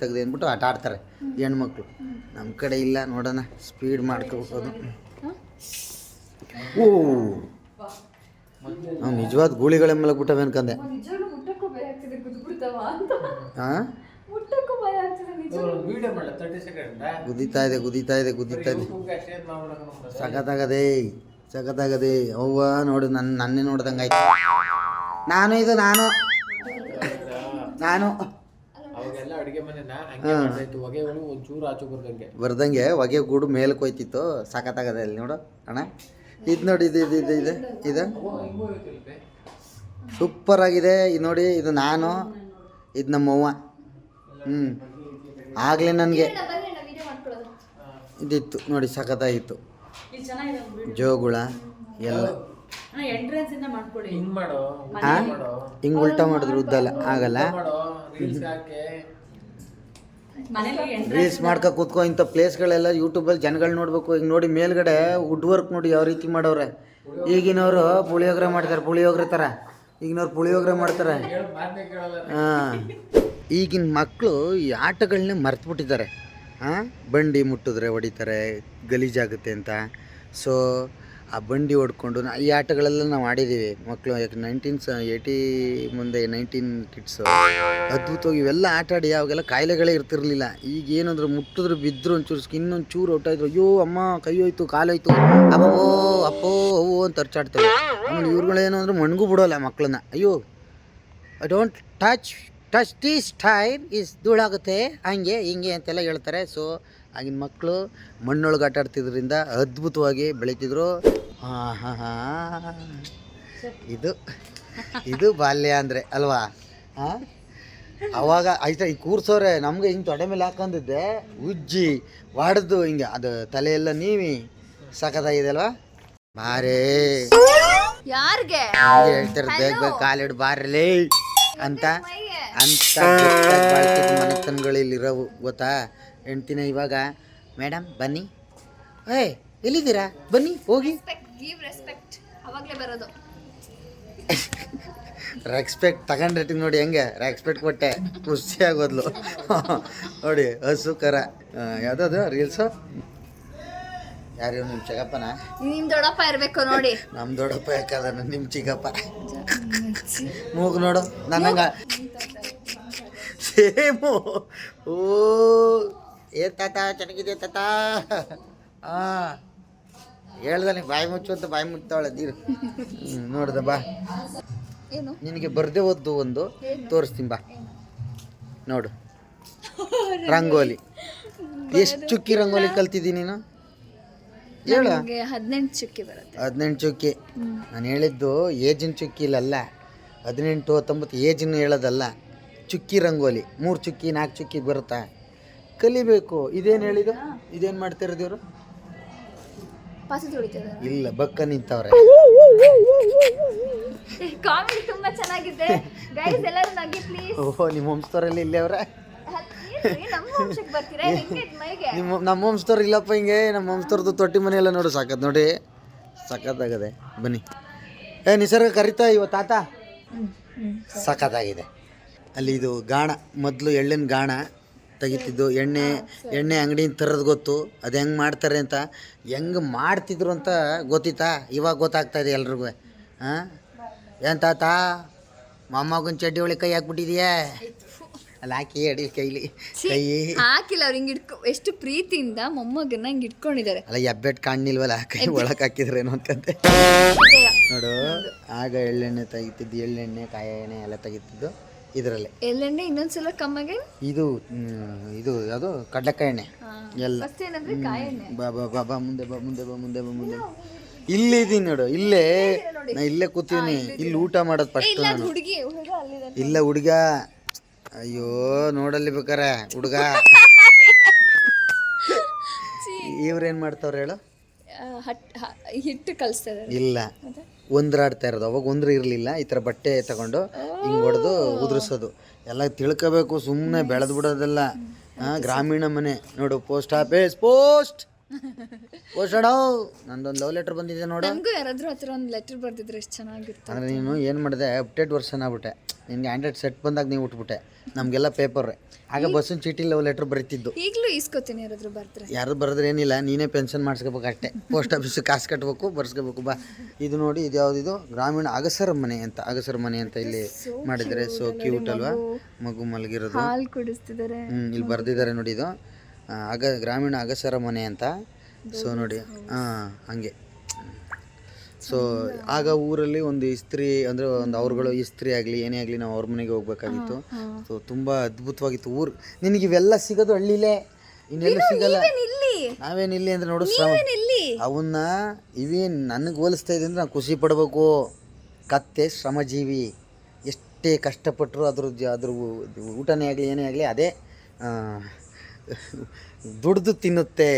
ತೆಗ್ದೆ ಅಂದ್ಬಿಟ್ಟು ಆಟ ಆಡ್ತಾರೆ ಹೆಣ್ಮಕ್ಳು. ನಮ್ಮ ಕಡೆ ಇಲ್ಲ, ನೋಡೋಣ ಸ್ಪೀಡ್ ಮಾಡ್ಕೋಬೋದು. ಓ, ನಾವು ನಿಜವಾದ ಗೂಳಿಗಳ ಮಲಗ್ಬಿಟ್ಟವೆ ಅನ್ಕಂದೆ. ಹಾಂ, ಗುದಿತಾ ಇದೆ. ಸಖತ್ತಾಗದೆ ಅವ್ವ. ನೋಡು, ನನ್ನೇ ನೋಡ್ದಂಗೆ ಆಯ್ತು. ನಾನು ಬರ್ದಂಗೆ ಹೊಗೆ ಗೂಡು ಮೇಲಕ್ಕೆ ಹೋಯ್ತಿತ್ತು. ಸಖತ್ತಾಗದೆ ಅಲ್ಲಿ ನೋಡು ಅಣ್ಣ. ಇದು ನೋಡಿ, ಇದು ಸೂಪರ್ ಆಗಿದೆ. ಇದು ನೋಡಿ, ಇದು ನಾನು, ಇದು ನಮ್ಮವ್ವ. ಆಗಲೇ ನನಗೆ ಇದಿತ್ತು ನೋಡಿ, ಸಖತ್ತಾಗಿತ್ತು. ಜೋಗುಳ ಎಲ್ಲ ಹಿಂಗೆ ಉಲ್ಟಾ ಮಾಡಿದ್ರು ಉದ್ದಲ್ಲ ಆಗಲ್ಲ. ರೀಲ್ಸ್ ಮಾಡ್ಕೊ ಕೂತ್ಕೊ. ಇಂಥ ಪ್ಲೇಸ್ಗಳೆಲ್ಲ ಯೂಟ್ಯೂಬಲ್ಲಿ ಜನಗಳು ನೋಡ್ಬೇಕು. ಈಗ ನೋಡಿ ಮೇಲ್ಗಡೆ ವುಡ್ ವರ್ಕ್ ನೋಡಿ ಯಾವ ರೀತಿ ಮಾಡವ್ರೆ. ಈಗಿನವರು ಪುಳಿಯೋಗರೆ ಮಾಡ್ತಾರೆ, ಪುಳಿಯೋಗರೆ ಥರ. ಈಗಿನವ್ರು ಪುಳಿಯೋಗರೆ ಮಾಡ್ತಾರೆ. ಈಗಿನ ಮಕ್ಕಳು ಈ ಆಟಗಳನ್ನೇ ಮರ್ತುಬಿಟ್ಟಿದ್ದಾರೆ. ಬಂಡಿ ಮುಟ್ಟಿದ್ರೆ ಹೊಡಿತಾರೆ, ಗಲೀಜಾಗುತ್ತೆ ಅಂತ. ಸೊ ಆ ಬಂಡಿ ಹೊಡ್ಕೊಂಡು ಈ ಆಟಗಳೆಲ್ಲ ನಾವು ಆಡಿದ್ದೀವಿ ಮಕ್ಕಳು. ಯಾಕೆ 80 ಮುಂದೆ 19 ಕಿಡ್ಸು ಅದ್ಭುತವಾಗಿ ಇವೆಲ್ಲ ಆಟ ಆಡಿ ಅವಾಗೆಲ್ಲ ಕಾಯಿಲೆಗಳೇ ಇರ್ತಿರ್ಲಿಲ್ಲ. ಈಗ ಏನಂದ್ರೆ ಮುಟ್ಟಿದ್ರು ಬಿದ್ದರು ಒಂಚೂರು ಸ್ಕಿನ್ ಒಂಚೂರು ಹೊಟ್ಟಾಯಿದ್ರು, ಅಯ್ಯೋ ಅಮ್ಮ ಕೈ ಹೋಯ್ತು ಕಾಲೋಯ್ತು ಅಬ್ಬೋ ಅಪ್ಪೋ ಅವು ಅಂತ ಅರ್ಚಾಡ್ತವೆ. ಆಮೇಲೆ ಇವ್ರುಗಳೇನು ಅಂದ್ರೆ ಮಣ್ಗೂ ಬಿಡೋಲ್ಲ ಮಕ್ಕಳನ್ನ. ಅಯ್ಯೋ don't touch this tyre is ಧೂಳಾಗುತ್ತೆ ಹಂಗೆ ಹಿಂಗೆ ಅಂತೆಲ್ಲ ಹೇಳ್ತಾರೆ. ಸೊ ಆಗಿನ ಮಕ್ಕಳು ಮಣ್ಣೊಳಗೆ ಆಟ ಆಡ್ತಿದ್ರಿಂದ ಅದ್ಭುತವಾಗಿ ಬೆಳೀತಿದ್ರು. ಇದು ಬಾಲ್ಯ ಅಂದರೆ ಅಲ್ವಾ? ಅವಾಗ ಆಯ್ತಾ ಈ ಕೂರ್ಸೋರೆ ನಮ್ಗೆ ಹಿಂಗೆ ತೊಡೆ ಮೇಲೆ ಹಾಕೊಂಡಿದ್ದೆ ಉಜ್ಜಿ ವಾಡ್ದು ಹಿಂಗೆ ಅದು ತಲೆಯೆಲ್ಲ ನೀವಿ ಸಖತ್ತಾಗಿದೆ ಅಲ್ವಾ? ಬಾರೇ ಯಾರಿಗೆ ಹೇಳ್ತಾರೆ ಬೇಗ ಬೇಗ ಕಾಲಿಡು ಬಾರಲೇ ಅಂತ ಮನೆತನಗಳು ಇಲ್ಲಿರೋವು ಗೊತ್ತಾ? ಹೆಣ್ತಿನ ಇವಾಗ ಮೇಡಮ್ ಬನ್ನಿ, ಎಲ್ಲಿದ್ದೀರಾ ಬನ್ನಿ ಹೋಗಿ ರೆಸ್ಪೆಕ್ಟ್ ತಗೊಂಡ್ರೆ ನೋಡಿ ಹೆಂಗೆ ರೆಸ್ಪೆಕ್ಟ್ ಕೊಟ್ಟೆ ಖುಷಿ ಆಗೋದ್ಲು ನೋಡಿ. ಹಸು ಕರ ಯಾವುದದು ರೀಲ್ಸು? ಯಾರು ನಿಮ್ಮ ಚಿಕ್ಕಪ್ಪನ? ನಿಮ್ ದೊಡ್ಡಪ್ಪ ಇರ್ಬೇಕು ನೋಡಿ. ನಮ್ಮ ದೊಡ್ಡಪ್ಪ ಯಾಕದ ನಿಮ್ಮ ಚಿಕ್ಕಪ್ಪ ಮೂಗು ನೋಡು ನನ್ನಂಗ ಸೇಮು. ಓ ಏ ತಾತ ಚೆನ್ನಾಗಿದೆ ತಾತ. ಹೇಳ್ದಾನೆ ಬಾಯಿ ಮುಚ್ಚು ಅಂತ ಬಾಯಿ ಮುಚ್ತಾವಳೆ ನೀರು. ನೋಡ್ದ ಬಾ ಏನು ನಿನಗೆ ಬರ್ದೇ ಹೋದ್ದು ಒಂದು ತೋರಿಸ್ತೀನಿ ಬಾ ನೋಡು. ರಂಗೋಲಿ ಎಷ್ಟು ಚುಕ್ಕಿ ರಂಗೋಲಿ ಕಲ್ತಿದ್ದೀನಿ ನೀನು ಹೇಳ? 18 ಚುಕ್ಕಿ ಬರುತ್ತೆ. 18 ಚುಕ್ಕಿ. ನಾನು ಹೇಳಿದ್ದು ಏಜಿನ ಚುಕ್ಕಿ ಇಲ್ಲಲ್ಲ, 18 19 ಏಜಿನ ಹೇಳೋದಲ್ಲ. ಚುಕ್ಕಿ ರಂಗೋಲಿ 3 ಚುಕ್ಕಿ 4 ಚುಕ್ಕಿ ಬರುತ್ತಾ? ಕಲಿಬೇಕು. ಇದೇನು ಹೇಳಿದ? ಇದೇನು ಮಾಡ್ತಿರೋದು ಇವರು? ಪಾಸಿ ತೊಳಿತಾರೆ. ಇಲ್ಲ ಬಕ್ಕ ನಿಂತವ್ರೆ. ಕಾಮಿಡಿ ತುಂಬಾ ಚೆನ್ನಾಗಿದೆ ಗೈಸ್, ಎಲ್ಲರೂ ನಗಿ ಪ್ಲೀಸ್. ಓಹೋ ನಿಮ್ಮ ವಂಶದವರಲ್ಲಿ ಇಲ್ಲೇ ಅವ್ರೆ? ನಮ್ಮ ವಂಶಕ್ಕೆ ಬರ್ತೀರಾ ಹೆಂಗೆ ಮೈಗೆ? ನಮ್ಮ ವಂಶದವ್ರು ಇಲ್ಲಪ್ಪ ಹಿಂಗೆ. ನಮ್ಮ ವಂಶದವ್ರದ್ದು ತೊಟ್ಟಿ ಮನೆ ಎಲ್ಲ ನೋಡು ಸಾಕತ್ ನೋಡಿ, ಸಖತ್ತಾಗದೆ. ಬನ್ನಿ ನಿಸರ್ಗ ಕರಿತಾ ಇವ ತಾತ. ಸಖತ್ತಾಗಿದೆ. ಅಲ್ಲಿ ಇದು ಗಾಣ, ಮೊದಲು ಎಳ್ಳಿನ ಗಾಣ ತೆಗಿತಿದ್ದು. ಎಣ್ಣೆ ಅಂಗಡಿಯಿಂದ ತರೋದು ಗೊತ್ತು, ಅದು ಹೆಂಗೆ ಮಾಡ್ತಾರೆ ಅಂತ, ಹೆಂಗೆ ಮಾಡ್ತಿದ್ರು ಅಂತ ಗೊತ್ತಿತ್ತಾ? ಇವಾಗ ಗೊತ್ತಾಗ್ತಾ ಇದೆ ಎಲ್ರಿಗೂ. ಏನು ತಾತ ಮೊಮ್ಮಗನ ಚಡ್ಡಿ ಒಳಗೆ ಕೈ ಹಾಕ್ಬಿಟ್ಟಿದ್ಯಾ? ಅಲ್ಲಿ ಹಾಕಿ ಅಡಿ ಕೈಲಿ ಕೈ ಹಾಕಿಲ್ಲ. ಅವ್ರು ಹಿಂಗೆ ಎಷ್ಟು ಪ್ರೀತಿಯಿಂದ ಮೊಮ್ಮಗನ್ನ ಹಿಂಗೆ ಇಟ್ಕೊಂಡಿದ್ದಾರೆ. ಅಲ್ಲ ಎಬ್ಬೆಟ್ ಕಾಣಿಲ್ವಲ್ಲ, ಕೈ ಒಳಗೆ ಹಾಕಿದ್ರೇನು ಅನ್ಕಂತೆ ನೋಡು. ಆಗ ಎಳ್ಳೆಣ್ಣೆ ತೆಗಿತಿದ್ದು, ಎಳ್ಳೆಣ್ಣೆ ಕಾಯಿ ಎಣ್ಣೆ ಎಲ್ಲ ತೆಗಿತಿದ್ದು ಇದರಲ್ಲೇ. ಎಳ್ಳೆಣ್ಣೆ ಇನ್ನೊಂದ್ಸಲ ಕಮ್ಮಗೆ ಇದು ಯಾವುದು ಕಡ್ಲೆಕಾಯಿ ಎಣ್ಣೆ ಎಲ್ಲ. ಬಾ ಬಾ ಬಾ ಬಾ ಮುಂದೆ ಬಾ ಮುಂದೆ ಬಾ ಮುಂದೆ ಬಾ ಮುಂದೆ. ಇಲ್ಲೇ ಇದ್ದೀನಿ ನೋಡು, ಇಲ್ಲೇ ನಾ ಇಲ್ಲೇ ಕೂತೀನಿ. ಇಲ್ಲಿ ಊಟ ಮಾಡೋದು ಫಸ್ಟ್ ನಾನು. ಇಲ್ಲ ಹುಡುಗ, ಅಯ್ಯೋ ನೋಡಲ್ಲಿ ಬೇಕಾರೆ ಹುಡುಗ. ಇವ್ರೇನು ಮಾಡ್ತಾವ್ರೆ ಹೇಳು? ಹಿಟ್ಟು ಕಲಿಸ್ತಾರೆ. ಇಲ್ಲ ಒಂದ್ರಾಡ್ತಾ ಇರೋದು. ಅವಾಗ ಒಂದ್ರ ಇರಲಿಲ್ಲ. ಈ ಥರ ಬಟ್ಟೆ ತಗೊಂಡು ಹಿಂಗೆ ಹೊಡೆದು ಉದುರಿಸೋದು ಎಲ್ಲ ತಿಳ್ಕೋಬೇಕು. ಸುಮ್ಮನೆ ಬೆಳೆದು ಬಿಡೋದೆಲ್ಲ. ಗ್ರಾಮೀಣ ಮನೆ ನೋಡು. ಪೋಸ್ಟ್ ಆಫೀಸ್ ಪೋಸ್ಟ್ ಅಣ್ಣ ನಂದೊಂದು ಲವ್ ಲೆಟರ್ ಬಂದಿದೆ ನೋಡು. ನನಗೂ ಯಾರಾದ್ರೂ ಹತ್ರ ಒಂದು ಲೆಟರ್ ಬರ್ದಿದ್ರೆ ಎಷ್ಟು ಚೆನ್ನಾಗಿರುತ್ತೆ. ಅಂದರೆ ನೀನು ಏನು ಮಾಡಿದೆ, ಅಪ್ಡೇಟ್ ವರ್ಷನ್ ಆಗ್ಬಿಟ್ಟೆ. ನಿನ್ಗೆ ಆ್ಯಂಡ್ರಾಯ್ಡ್ ಸೆಟ್ ಬಂದಾಗ ನೀವು ಉಟ್ಬಿಟ್ಟೆ. ನಮಗೆಲ್ಲ ಪೇಪರ್. ಆಗ ಬಸ್ಸಿನ ಚೀಟಿ ಲವ್ ಲೆಟರ್ ಬರೀತಿದ್ದು. ಈಗಲೂ ಇಸ್ಕೊತೀನಿ ಯಾರಾದ್ರೂ ಬರ್ತಾರೆ. ಯಾರು ಬರೆದ್ರೆ ಏನಿಲ್ಲ, ನೀನೇ ಪೆನ್ಷನ್ ಮಾಡಿಸ್ಕೋಬೇಕು ಅಷ್ಟೇ. ಪೋಸ್ಟ್ ಆಫೀಸಿಗೆ ಕಾಸು ಕಟ್ಟಬೇಕು, ಬರ್ಸ್ಕೋಬೇಕು. ಬಾ ಇದು ನೋಡಿ, ಇದು ಯಾವುದಿದು ಗ್ರಾಮೀಣ ಅಗಸರ ಮನೆ ಅಂತ ಇಲ್ಲಿ ಮಾಡಿದ್ದಾರೆ. ಸೊ ಕ್ಯೂಟ್ ಅಲ್ವಾ? ಮಗು ಮಲಗಿರೋದು, ಹಾಲು ಕುಡಿಸ್ತಿದ್ದಾರೆ. ಇಲ್ಲಿ ಬರ್ದಿದ್ದಾರೆ ನೋಡಿ. ಇದು ಗ್ರಾಮೀಣ ಅಗಸರ ಮನೆ ಅಂತ. ಸೊ ನೋಡಿ ಹಂಗೆ. ಸೊ ಆಗ ಊರಲ್ಲಿ ಒಂದು ಇಸ್ತ್ರಿ ಅಂದರೆ ಒಂದು ಅವ್ರುಗಳು ಇಸ್ತ್ರಿ ಆಗಲಿ ಏನೇ ಆಗಲಿ ನಾವು ಅವ್ರ ಮನೆಗೆ ಹೋಗ್ಬೇಕಾಗಿತ್ತು. ಸೊ ತುಂಬ ಅದ್ಭುತವಾಗಿತ್ತು ಊರು. ನಿನಗೆ ಇವೆಲ್ಲ ಸಿಗೋದು ಹಳ್ಳಿಲೇ, ಇನ್ನೆಲ್ಲೂ ಸಿಗಲ್ಲ. ನಾವೇನಿಲ್ಲಿ ಅಂದರೆ ನೋಡು ಶ್ರಮ ಅವನ್ನ ಇವೇನು ನನಗೆ ಹೋಲಿಸ್ತಾ ಇದೆ ಅಂದರೆ ನಾನು ಖುಷಿ ಪಡಬೇಕು. ಕತ್ತೆ ಶ್ರಮಜೀವಿ, ಎಷ್ಟೇ ಕಷ್ಟಪಟ್ಟರು ಅದ್ರ ಊಟನೇ ಆಗಲಿ ಏನೇ ಆಗಲಿ ಅದೇ ದುಡ್ದು ತಿನ್ನುತ್ತೆ.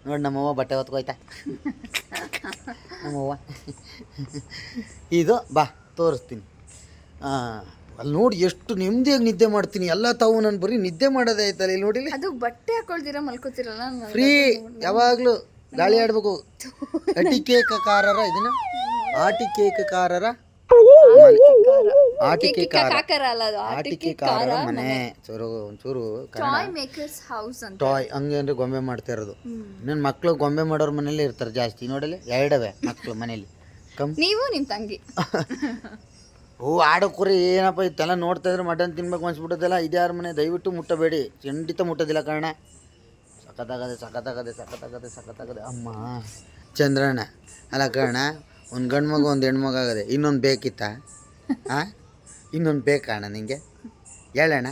ನೋಡಿ ನಮ್ಮವ್ವ ಬಟ್ಟೆ ಹೊತ್ಕೋಯ್ತಾ ನಮ್ಮವ್ವ. ಇದು ಬಾ ತೋರಿಸ್ತೀನಿ. ಅಲ್ಲಿ ನೋಡಿ ಎಷ್ಟು ನೆಮ್ಮದಿಯಾಗಿ ನಿದ್ದೆ ಮಾಡ್ತೀನಿ. ಎಲ್ಲ ತಾವು ನಾನು ಬರೀ ನಿದ್ದೆ ಮಾಡೋದೇ ಆಯ್ತಲ್ಲ. ಇಲ್ಲಿ ನೋಡಿ, ಅದು ಬಟ್ಟೆ ಹಾಕೊಳ್ದಿರ ಮಲ್ಕೋತಿರಲ್ಲ, ಫ್ರೀ ಯಾವಾಗಲೂ ಗಾಳಿ ಆಡಬೇಕು. ಅಟಿಕೇಕಕಾರರ ಇದನ್ನ ಆಟಿಕೇಕಕಾರರ ಆಟಿಕೆ ಕಾಕರ ಅಲ್ಲ ಅದು, ಆಟಿಕೆ ಕಾರ ಮನೆ ಒಂಚೂರು ಟಾಯ್ ಮೇಕರ್ಸ್ ಹೌಸ್ ಅಂತ. ಟಾಯ್ ಹಂಗೆ ಅಂದ್ರೆ ಗೊಂಬೆ ಮಾಡ್ತಾ ಇರೋದು. ನನ್ನ ಮಕ್ಳು ಗೊಂಬೆ ಮಾಡೋರ್ ಮನೇಲಿ ಇರ್ತಾರೆ ಜಾಸ್ತಿ. ನೋಡಲಿ ಎರಡವೆ ಮಕ್ಳು ಮನೇಲಿ. ನೀವು ನಿಮ್ ತಂಗಿ ಆಡೋಕ್ರಿ ಏನಪ್ಪ ಇತ್ತೆಲ್ಲ ನೋಡ್ತಾ ಇದ್ರೆ ಮಟನ್ ತಿನ್ಬೇಕು ಅನ್ಸ್ಬಿಟ್ಟದಲ್ಲ. ಇದ್ಯಾರ ಮನೆ ದಯವಿಟ್ಟು ಮುಟ್ಟಬೇಡಿ, ಖಂಡಿತ ಮುಟ್ಟೋದಿಲ್ಲ ಕಾರಣ. ಸಖತ್ತಾಗದೆ ಅಮ್ಮ ಚಂದ್ರಣ್ಣ ಅಲ್ಲ ಕಾರಣ. ಒಂದು ಗಂಡು ಮಗು ಒಂದು ಹೆಣ್ಮಗು ಆಗದೆ, ಇನ್ನೊಂದು ಬೇಕಿತ್ತ? ಹಾಂ, ಇನ್ನೊಂದು ಬೇಕಣ್ಣ ನಿಂಗೆ? ಹೇಳಣ್ಣ.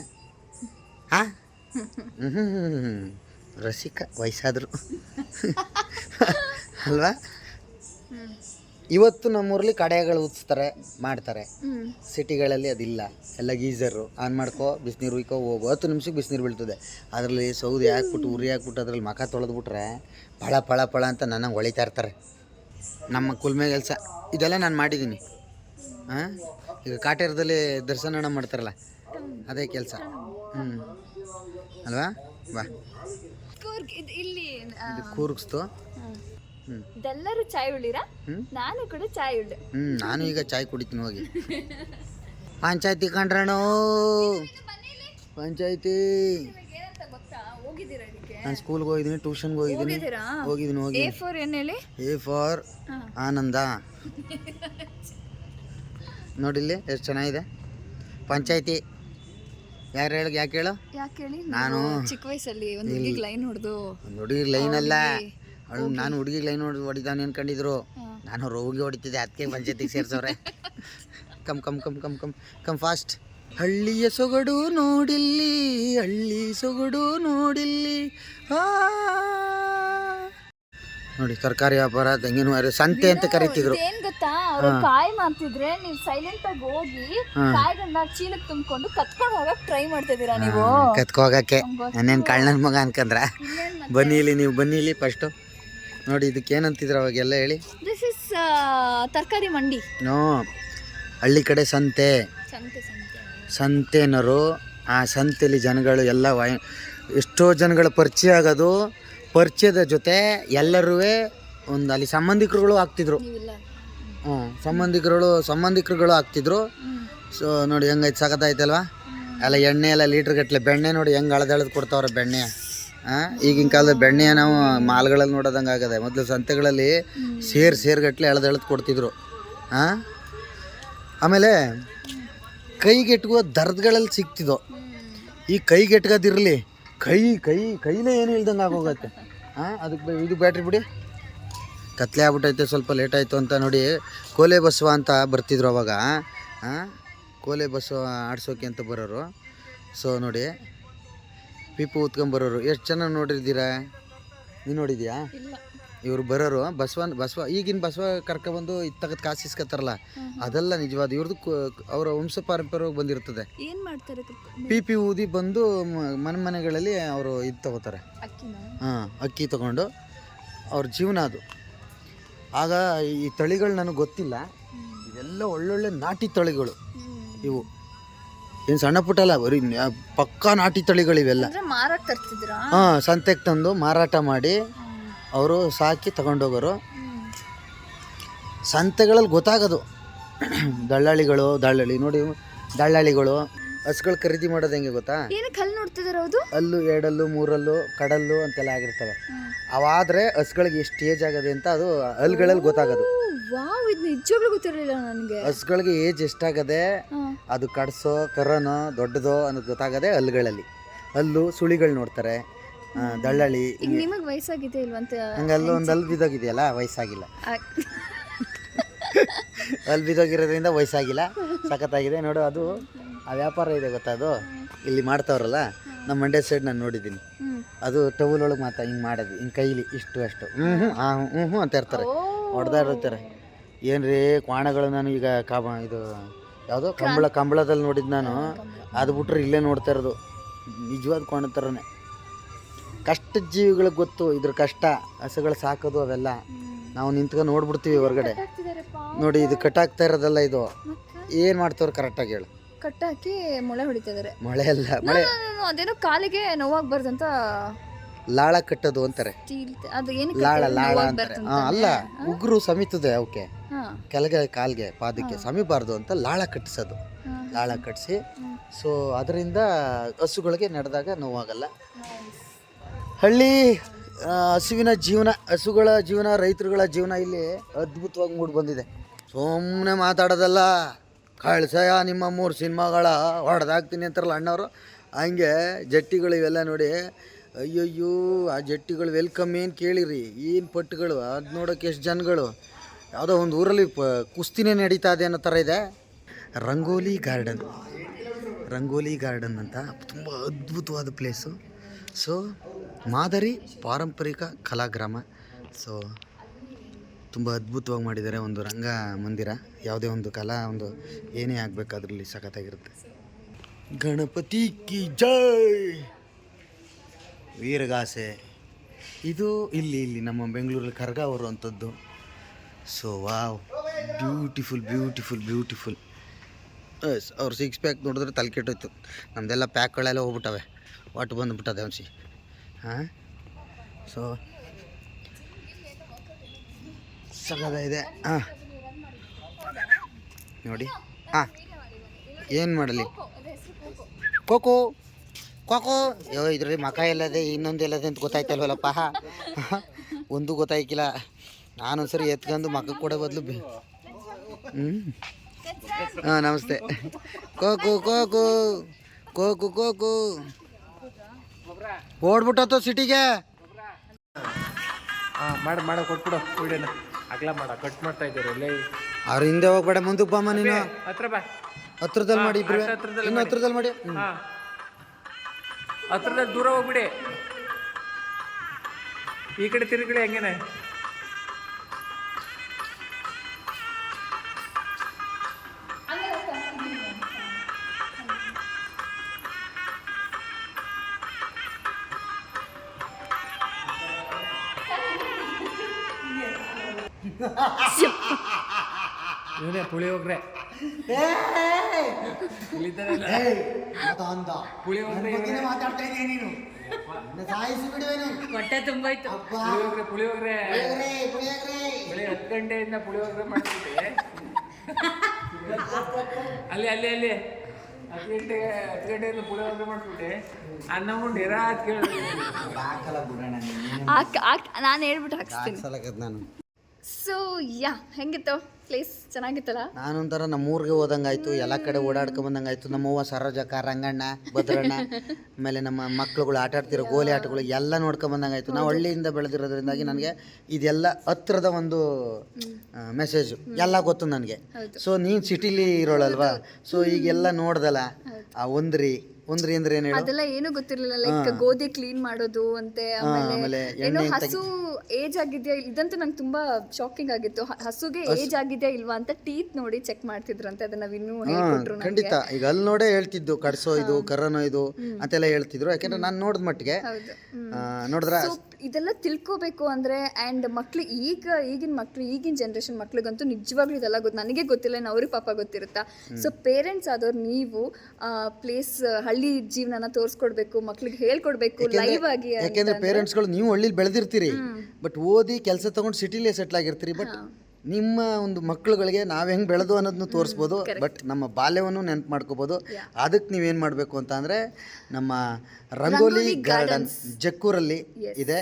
ಹಾಂ, ರಸಿಕ ವಯಸ್ಸಾದ್ರು ಅಲ್ವಾ. ಇವತ್ತು ನಮ್ಮೂರಲ್ಲಿ ಕಡೆಗಳು ಉತ್ಸ್ತಾರೆ ಮಾಡ್ತಾರೆ. ಸಿಟಿಗಳಲ್ಲಿ ಅದಿಲ್ಲ. ಎಲ್ಲ ಗೀಝರು ಆನ್ ಮಾಡ್ಕೊ, ಬಿಸಿನೀರು ಉಯ್ಕೊ ಹೋಗು. 10 ನಿಮಿಷಕ್ಕೆ ಬಿಸಿನೀರು ಬೀಳ್ತದೆ. ಅದರಲ್ಲಿ ಸೌದೆ ಹಾಕ್ಬಿಟ್ಟು ಉರಿ ಹಾಕ್ಬಿಟ್ಟು ಅದ್ರಲ್ಲಿ ಮಖ ತೊಳೆದ್ಬಿಟ್ರೆ ಫಳ ಫಳ ಫಳ ಅಂತ ನನಗೆ ಹೊಳಿತಾ ಇರ್ತಾರೆ. ನಮ್ಮ ಕುಲ್ಮೆ ಕೆಲಸ ಇದೆಲ್ಲ ನಾನು ಮಾಡಿದ್ದೀನಿ. ಹಾಂ, ಈಗ ಕಾಟೇರದಲ್ಲಿ ದರ್ಶನ ಮಾಡ್ತಾರಲ್ಲ ಅದೇ ಕೆಲಸ. ಅಲ್ವಾ. ಬಾ ಇಲ್ಲಿ ಇದು ಕೂರ್ಗಿಸ್ತು. ಎಲ್ಲರೂ ಚಾಯ್ ಉಳಿರ, ನಾನು ಕೂಡ ಚಾಯ್ ಉಳ್ಳೆ. ನಾನು ಈಗ ಚಾಯ್ ಕುಡಿತೀನಿ ಹೋಗಿ. ಪಂಚಾಯತಿ ಕಂಡ್ರಣೋ, ಪಂಚಾಯತಿ. ನಾನು ಸ್ಕೂಲ್ಗೆ ಹೋಗಿದ್ದೀನಿ, ಟ್ಯೂಷನ್ಗೆ ಹೋಗಿದ್ದೀನಿ. ಹೋಗಿದ್ದೀನಿ. A for ಏನ್ ಹೇಳಿ? A for ಆನಂದ. ನೋಡಿಲ್ಲಿ ಎಷ್ಟು ಚೆನ್ನಾಗಿದೆ ಪಂಚಾಯತಿ. ಯಾರು ಹೇಳಿ? ಯಾಕೆ ಹೇಳು? ಯಾಕೆ ಹೇಳಿ? ನಾನು ಚಿಕ್ಕ ವಯಸ್ಸಲ್ಲಿ ಒಂದು ಹುಡುಗಿಗೆ ಲೈನ್ ಹೊಡೆದು. ಒಂದು ಹುಡುಗಿಗೆ ಲೈನ್ ಅಲ್ಲ, ನಾನು ಹುಡುಗಿಗೆ ಲೈನ್ ಹೊಡಿತಾನೆ ಅನ್ಕೊಂಡಿದ್ರು. ನಾನು ರೋಗಿ ಹೊಡಿತಿದ್ದೆ, ಅದಕ್ಕೆ ಪಂಚಾಯತಿಗೆ ಸೇರ್ಸವ್ರೆ. Come come come come come come fast. ಹಳ್ಳಿಯ ಸೊಗಡು ನೋಡಿಲ್ಲಿ, ಹಳ್ಳಿ ಸೊಗಡು ನೋಡಿಲ್ಲಿ. ನೋಡಿ ತರಕಾರಿ ವ್ಯಾಪಾರ, ತೆಂಗಿನ ಸಂತೆ ಅಂತ ಕರಿತಿದ್ರು. ಏನ್ ಗೊತ್ತಾ, ಅವ್ರು ಕಾಯಿ ಮಾಡ್ತಿದ್ರೆ ನೀವು ಸೈಲೆಂಟ್ ಆಗಿ ಹೋಗಿ ಕಾಯಿಗಳನ್ನ ಚೀಲಕ್ಕೆ ತುಂಬಿಕೊಂಡು ಕತ್ಕೊಂಡು ಹೋಗಕ್ ಟ್ರೈ ಮಾಡ್ತಾ ಇದೀರಾ ನೀವು. ಕತ್ಕೋಗಕ್ಕೆ ನಾನೇನು ಕಳ್ಳನ ಮಗ ಅನ್ಕಂದ್ರ? ಬನ್ನಿ ಇಲ್ಲಿ, ನೀವು ಬನ್ನಿ ಇಲ್ಲಿ ಫಸ್ಟು. ನೋಡಿ ಇದಕ್ಕೆ ಏನಂತಿದ್ರು ಅವಾಗೆಲ್ಲ ಹೇಳಿ? ದಿಸ್ ಇಸ್ ತರಕಾರಿ ಮಂಡಿ. ನೋ, ಹಳ್ಳಿ ಕಡೆ ಸಂತೆ. ಸಂತೆನರು ಆ ಸಂತೆಯಲ್ಲಿ ಜನಗಳು ಎಲ್ಲ ಎಷ್ಟೋ ಜನಗಳ ಪರಿಚಯ ಆಗೋದು. ಪರಿಚಯದ ಜೊತೆ ಎಲ್ಲರೂ ಒಂದು ಅಲ್ಲಿ ಸಂಬಂಧಿಕರುಗಳು ಆಗ್ತಿದ್ರು. ಸಂಬಂಧಿಕರುಗಳು ಆಗ್ತಿದ್ರು. ಸೊ ನೋಡಿ ಹೆಂಗೈತೆ, ಸಖತ್ತಾಯ್ತಲ್ವಾ? ಎಲ್ಲ ಎಣ್ಣೆ ಎಲ್ಲ ಲೀಟ್ರ್ ಗಟ್ಟಲೆ ಬೆಣ್ಣೆ ನೋಡಿ ಹೆಂಗೆ ಅಳದೆಳೆದು ಕೊಡ್ತಾವ್ರೆ ಬೆಣ್ಣೆ. ಈಗಿನ ಕಾಲದ ಬೆಣ್ಣೆಯ ನಾವು ಮಾಲ್ಗಳಲ್ಲಿ ನೋಡೋದಂಗೆ ಆಗದೆ. ಮೊದಲು ಸಂತೆಗಳಲ್ಲಿ ಸೇರ್ಗಟ್ಟಲೆ ಎಳೆದೆಳೆದು ಕೊಡ್ತಿದ್ರು. ಆಮೇಲೆ ಕೈಗೆಟ್ಕುವ ದರ್ದ್ಗಳಲ್ಲಿ ಸಿಗ್ತಿದ್ದೋ. ಈ ಕೈಗೆಟ್ಕೋದಿರಲಿ, ಕೈಲೇ ಏನು ಇಲ್ದಂಗೆ ಆಗೋಗತ್ತೆ. ಅದಕ್ಕೆ ಇದು ಬ್ಯಾಟ್ರಿ ಬಿಡಿ. ಕತ್ಲೆ ಆಗ್ಬಿಟ್ಟೈತೆ, ಸ್ವಲ್ಪ ಲೇಟ್ ಆಯಿತು ಅಂತ ನೋಡಿ ಕೋಲೆ ಬಸವ ಅಂತ ಬರ್ತಿದ್ರು ಅವಾಗ. ಕೋಲೆ ಬಸವ ಆಡ್ಸೋಕೆ ಅಂತ ಬರೋರು. ಸೊ ನೋಡಿ ಪೀಪು ಉತ್ಕೊಂಬರೋರು ಎಷ್ಟು ಚೆನ್ನಾಗಿ ನೋಡಿರ್ತೀರಾ? ನೀನು ನೋಡಿದ್ಯಾ? ಇವ್ರು ಬರೋರು ಬಸವ ಈಗಿನ ಬಸವ ಕರ್ಕೊಬಂದು ತೆಗೆದು ಕಾಸು ಇಸ್ಕೊತಾರಲ್ಲ, ಅದೆಲ್ಲ ನಿಜವಾದ ಇವ್ರದ್ದು ಅವರ ವಂಶ ಪಾರಂಪರ್ಯವಾಗಿ ಬಂದಿರ್ತದೆ. ಏನು ಮಾಡ್ತಾರೆ? ಪಿ ಊದಿ ಬಂದು ಮನೆಗಳಲ್ಲಿ ಅವರು ಇದು ತಗೋತಾರೆ. ಅಕ್ಕಿ ತಗೊಂಡು ಅವ್ರ ಜೀವನ ಅದು. ಆಗ ಈ ತಳಿಗಳು ನನಗೆ ಗೊತ್ತಿಲ್ಲ. ಇದೆಲ್ಲ ಒಳ್ಳೊಳ್ಳೆ ನಾಟಿ ತಳಿಗಳು ಇವು. ಏನು ಸಣ್ಣ ಪುಟ್ಟ ಅಲ್ಲ, ಬರೀ ಪಕ್ಕಾ ನಾಟಿ ತಳಿಗಳಿವೆಲ್ಲ. ಸಂತೆಗೆ ತಂದು ಮಾರಾಟ ಮಾಡಿ ಅವರು ಸಾಕಿ ತಗೊಂಡೋಗೋರು. ಸಂತೆಗಳಲ್ಲಿ ಗೊತ್ತಾಗೋದು ದಳ್ಳಾಳಿಗಳು ಹಸುಗಳು ಖರೀದಿ ಮಾಡೋದು ಹೆಂಗೆ ಗೊತ್ತಾ? ಅಲ್ಲೂ 2 ಅಲ್ಲು 3 ಅಲ್ಲು ಕಡಲ್ಲು ಅಂತೆಲ್ಲ ಆಗಿರ್ತವೆ. ಅವಾದರೆ ಹಸುಗಳಿಗೆ ಎಷ್ಟು ಏಜ್ ಆಗದೆ ಅಂತ ಅದು ಹಲ್ಗಳಲ್ಲಿ ಗೊತ್ತಾಗೋದು. ಹಸುಗಳಿಗೆ ಏಜ್ ಎಷ್ಟಾಗದೆ, ಅದು ಕಡ್ಸೋ ಕರನೋ ದೊಡ್ಡದೋ ಅನ್ನೋದು ಗೊತ್ತಾಗದೆ ಹಲ್ಗಳಲ್ಲಿ. ಹಲ್ಲು ಸುಳಿಗಳು ನೋಡ್ತಾರೆ ದಳ್ಳಾಳಿ. ನಿಮಗೆ ವಯಸ್ಸಾಗಿದೆ ಇಲ್ವಂತ? ಹಂಗಲ್ಲ ಒಂದು ಅಲ್ಲಿ ಬಿದ್ದೋಗಿದೆಯಲ್ಲ, ವಯಸ್ಸಾಗಿಲ್ಲ. ಅಲ್ಲಿ ಬಿದ್ದೋಗಿರೋದ್ರಿಂದ ವಯಸ್ಸಾಗಿಲ್ಲ. ಸಖತ್ತಾಗಿದೆ ನೋಡು. ಅದು ಆ ವ್ಯಾಪಾರ ಇದೆ ಗೊತ್ತಾ, ಅದು ಇಲ್ಲಿ ಮಾಡ್ತಾವ್ರಲ್ಲ ನಮ್ಮ ಮಂಡ್ಯ ಸೈಡ್ ನಾನು ನೋಡಿದ್ದೀನಿ. ಅದು ಟವಲ್ ಒಳಗೆ ಹಿಂಗೆ ಮಾಡೋದು, ಹಿಂಗೆ ಕೈಲಿ ಇಷ್ಟು ಅಷ್ಟು ಹ್ಞೂ ಅಂತ ಇರ್ತಾರೆ, ಹೊಡೆದಾಡಿರ್ತಾರೆ. ಏನ್ರಿ ಕ್ವಾಣಗಳು ನಾನು ಈಗ ಇದು ಯಾವುದೋ ಕಂಬಳದಲ್ಲಿ ನೋಡಿದ್ದು ನಾನು. ಅದು ಬಿಟ್ರೆ ಇಲ್ಲೇ ನೋಡ್ತಾ ಇರೋದು ನಿಜವಾದ ಕ್ವಾಣ ಥರನೇ. ಕಷ್ಟದ ಜೀವಿಗಳಿಗೆ ಗೊತ್ತು ಇದ್ರ ಕಷ್ಟ. ಹಸುಗಳು ಸಾಕೋದು ಅವೆಲ್ಲ ನಾವು ನಿಂತ್ಕೊಂಡು ನೋಡ್ಬಿಡ್ತೀವಿ ಹೊರಗಡೆ. ನೋಡಿ ಇದು ಕಟ್ಟಾಗ್ತಾ ಇರೋದಲ್ಲ, ಇದು ಏನು ಮಾಡ್ತವ್ರು ಕರೆಕ್ಟಾಗಿ ಹೇಳು? ಕಟ್ಟಾಕಿ ಮೊಳೆ ಹೊಡಿತಿದ್ದಾರೆ. ಮೊಳೆ ಅಲ್ಲ, ಮೊಳೆ ಅದೇನೋ ಕಾಲಿಗೆ ನೋವಾಗಬಾರ್ದಂತ ಲಾಳ ಕಟ್ಟೋದು ಅಂತಾರೆ. ಅದು ಏನು ಲಾಳ ಅಂತಾರೆ. ಅಲ್ಲ, ಉಗುರು ಸಮಿತದೆ ಅವಕ್ಕೆ. ಕೆಳಗೆ ಕಾಲ್ಗೆ ಪಾದಕ್ಕೆ ಸಮೀಪಾರ್ದು ಅಂತ ಲಾಳ ಕಟ್ಟಿಸೋದು. ಲಾಳ ಕಟ್ಟಿಸಿ ಸೊ ಅದರಿಂದ ಹಸುಗಳಿಗೆ ನಡೆದಾಗ ನೋವಾಗಲ್ಲ. ಹಳ್ಳಿ ಹಸುವಿನ ಜೀವನ, ಹಸುಗಳ ಜೀವನ, ರೈತರುಗಳ ಜೀವನ ಇಲ್ಲಿ ಅದ್ಭುತವಾಗಿ ಮೂಡಿ ಬಂದಿದೆ. ಸುಮ್ಮನೆ ಮಾತಾಡೋದಲ್ಲ, ಕಳ್ಸಯ್ಯ ನಿಮ್ಮ 3 ಸಿನಿಮಾಗಳ ಹೊಡೆದಾಕ್ತೀನಿ ಅಂತಾರಲ್ಲ ಅಣ್ಣವರು, ಹಂಗೆ ಜಟ್ಟಿಗಳು ಇವೆಲ್ಲ ನೋಡಿ. ಅಯ್ಯಯ್ಯೋ ಆ ಜಟ್ಟಿಗಳು ವೆಲ್ಕಮ್ ಏನು ಕೇಳಿರಿ, ಏನು ಪಟ್ಟುಗಳು, ಅದು ನೋಡೋಕೆ ಎಷ್ಟು ಜನಗಳು. ಯಾವುದೋ ಒಂದು ಊರಲ್ಲಿ ಕುಸ್ತಿನೇ ನಡೀತಾ ಇದೆ ಅನ್ನೋ ಥರ ಇದೆ. ರಂಗೋಲಿ ಗಾರ್ಡನ್ ಅಂತ ತುಂಬ ಅದ್ಭುತವಾದ ಪ್ಲೇಸು. ಸೊ ಮಾದರಿ ಪಾರಂಪರಿಕ ಕಲಾಗ್ರಾಮ. ಸೊ ತುಂಬ ಅದ್ಭುತವಾಗಿ ಮಾಡಿದ್ದಾರೆ. ಒಂದು ರಂಗ ಮಂದಿರ, ಯಾವುದೇ ಒಂದು ಕಲಾ ಒಂದು ಏನೇ ಆಗಬೇಕಾದ್ರಲ್ಲಿ ಸಖತ್ತಾಗಿರುತ್ತೆ. ಗಣಪತಿ ಕಿ ಜೈ, ವೀರಗಾಸೆ. ಇದು ಇಲ್ಲಿ ನಮ್ಮ ಬೆಂಗಳೂರಲ್ಲಿ ಕರ್ಗ ಬರುವಂಥದ್ದು. So wow, beautiful. ಎಸ್, ಅವ್ರು 6 ಪ್ಯಾಕ್ ನೋಡಿದ್ರೆ ತಲೆ ಕೆಟ್ಟೋಯ್ತು. ನಮ್ಮದೆಲ್ಲ ಪ್ಯಾಕ್ಗಳೆಲ್ಲ ಹೋಗ್ಬಿಟ್ಟವೆ, ಒಟ್ಟು ಬಂದುಬಿಟ್ಟದೆ ಅನ್ಸಿ. ಹಾಂ, ಸೊ ಸಗದ ಹಾಂ ನೋಡಿ. ಹಾಂ, ಏನು ಮಾಡಲಿ, ಕೋಕೋ ಇದರಲ್ಲಿ ಮಕ ಎಲ್ಲದೆ ಇನ್ನೊಂದು ಎಲ್ಲದೆ ಅಂತ ಗೊತ್ತಾಯ್ತಲ್ವಲ್ಲಪ್ಪ. ಒಂದು ಗೊತ್ತಾಯ್ಕಿಲ್ಲ. ನಾನೊಂದ್ಸರಿ ಎತ್ಕೊಂಡು ಮಕ್ಕ ಕೊಡೋ ಬದಲು ಹಾಂ ನಮಸ್ತೆ. ಕೋಕು ಓಡ್ಬಿಟ್ಟು ಸಿಟಿಗೆ. ಮಾಡ ಕೊಟ್ಬಿಡು ವಿಡಿಯೋನ. ಅಗಲ ಕಟ್ ಮಾಡ್ತಾ ಇದ್ದಾರೆ ಎಲ್ಲೇ. ಅವ್ರ ಹಿಂದೆ ಹೋಗ್ಬೇಡ, ಮುಂದಕ್ಕೆ ಬಾಮ ನೀನು. ಹತ್ರ ಬಾ, ಹತ್ರದಲ್ಲಿ ಮಾಡಿ ಇಬ್ರು, ಇನ್ನು ಹತ್ರದಲ್ಲಿ ಮಾಡಿ. ಹತ್ರದಲ್ಲಿ ದೂರ ಹೋಗ್ಬಿಡಿ, ಈ ಕಡೆ ತಿರುಗಿಡಿ ಹಂಗೇನೆ. ಇವನೇ ಪುಳಿಯೋಗ್ರೆ, ಹೊಟ್ಟೆ ತುಂಬಾಯ್ತು. ಪುಳಿಯೋಗ್ರೆ ಬೆಳಿಗ್ಗೆ 10 ಗಂಟೆಯಿಂದ ಪುಳಿಯೋಗ್ರೆ ಮಾಡ್ತಿದ್ದೆ. ಅಲ್ಲಿ 10 ಗಂಟೆಯಿಂದ ಪುಳಿಯೋಗ್ರೆ ಮಾಡ್ಬಿಟ್ಟೆ. ಅನ್ನ ಉಂಡು ನಾನು ಹೇಳ್ಬಿಟ್ಟು ಹಾಕ್ಸ್ತೀನಿ. ನಾನು ಸೊ ಹೆಂಗಿತ್ತು ಪ್ಲೇಸ್? ಚೆನ್ನಾಗಿತ್ತಲ್ಲ? ನಾನೊಂಥರ ನಮ್ಮೂರಿಗೆ ಹೋದಂಗಾಯ್ತು, ಎಲ್ಲ ಕಡೆ ಓಡಾಡ್ಕೊಂಬಂದಂಗಾಯ್ತು. ನಮ್ಮವ್ವ ಸರೋಜಕ್ಕ, ರಂಗಣ್ಣ, ಭದ್ರಣ್ಣ, ಆಮೇಲೆ ನಮ್ಮ ಮಕ್ಳುಗಳು ಆಟ ಆಡ್ತಿರೋ ಗೋಲಿ ಆಟಗಳು ಎಲ್ಲ ನೋಡ್ಕೊಂಬಂದಂಗಾಯ್ತು. ನಾವು ಹಳ್ಳಿಯಿಂದ ಬೆಳೆದಿರೋದ್ರಿಂದಾಗಿ ನನಗೆ ಇದೆಲ್ಲ ಹತ್ರದ ಒಂದು ಮೆಸೇಜು ಎಲ್ಲ ಗೊತ್ತು ನನಗೆ. ಸೊ ನೀನು ಸಿಟಿಲಿ ಇರೋಳಲ್ವಾ, ಸೊ ಈಗೆಲ್ಲ ನೋಡ್ದಲ್ಲ ಆ ಒಂದ್ರಿ ಅಂದ್ರೆ ಏನು ಹೇಳು? ಅದೆಲ್ಲ ಏನು ಗೊತ್ತಿರಲಿಲ್ಲ. ಲೈಕ್ ಗೋಧಿ ಕ್ಲೀನ್ ಮಾಡೋದು ಅಂತೆ, ಆಮೇಲೆ ಏನೋ ಹಸು ಏಜ್ ಆಗಿದ್ಯಾ, ಇದಂತೂ ನಂಗೆ ತುಂಬಾ ಶಾಕಿಂಗ್ ಆಗಿತ್ತು. ಹಸುಗೆ ಏಜ್ ಆಗಿದ್ಯಾ ಇಲ್ವಾ ಅಂತ ಟೀತ್ ನೋಡಿ ಚೆಕ್ ಮಾಡ್ತಿದ್ರಂತೆ. ಅದನ್ನ ನಾವಿನ್ನೂ ಹೇಳ್ಕೊಟ್ರು. ಖಂಡಿತ ಈಗ ಅಲ್ಲಿ ನೋಡೇ ಹೇಳ್ತಿದ್ದು, ಕಡ್ಸೋ ಇದು ಕರನೋ ಇದು ಅಂತೆಲ್ಲ ಹೇಳ್ತಿದ್ರು. ಯಾಕೆಂದ್ರೆ ನಾನು ನೋಡಿದ ಮಟ್ಟಿಗೆ ನೋಡಿದ್ರ ಇದೆಲ್ಲ ತಿಳ್ಕೋಬೇಕು ಅಂದ್ರೆ. ಆ್ಯಂಡ್ ಮಕ್ಳು ಈಗಿನ ಜನ್ರೇಷನ್ ಮಕ್ಳಿಗಂತೂ ನಿಜವಾಗ್ಲೂ ಇದೆಲ್ಲ ನನಗೆ ಗೊತ್ತಿಲ್ಲ, ಅವ್ರಿಗೆ ಪಾಪ ಗೊತ್ತಿರುತ್ತಾ. ಸೊ ಪೇರೆಂಟ್ಸ್ ಆದವ್ರು ನೀವು ಪ್ಲೇಸ್ ಹಳ್ಳಿ ಜೀವನನ ತೋರಿಸ್ಕೊಡ್ಬೇಕು, ಮಕ್ಳಿಗೆ ಹೇಳ್ಕೊಡ್ಬೇಕು ಲೈವ್ ಆಗಿ. ಯಾಕೆಂದ್ರೆ ಪೇರೆಂಟ್ಸ್ಗಳು ನೀವು ಹಳ್ಳಿಲಿ ಬೆಳೆದಿರ್ತೀರಿ, ಬಟ್ ಓದಿ ಕೆಲಸ ತಗೊಂಡು ಸಿಟಿಲೇ ಸೆಟ್ಲ್ ಆಗಿರ್ತೀರಿ. ಬಟ್ ನಿಮ್ಮ ಒಂದು ಮಕ್ಕಳುಗಳಿಗೆ ನಾವು ಹೆಂಗೆ ಬೆಳೆದು ಅನ್ನೋದನ್ನು ತೋರಿಸ್ಬೋದು, ಬಟ್ ನಮ್ಮ ಬಾಲ್ಯವನ್ನು ನೆನಪು ಮಾಡ್ಕೋಬೋದು. ಅದಕ್ಕೆ ನೀವೇನು ಮಾಡಬೇಕು ಅಂತ ಅಂದರೆ ನಮ್ಮ ರಂಗೋಲಿ ಗಾರ್ಡನ್ಸ್ ಜಕ್ಕೂರಲ್ಲಿ ಇದೆ.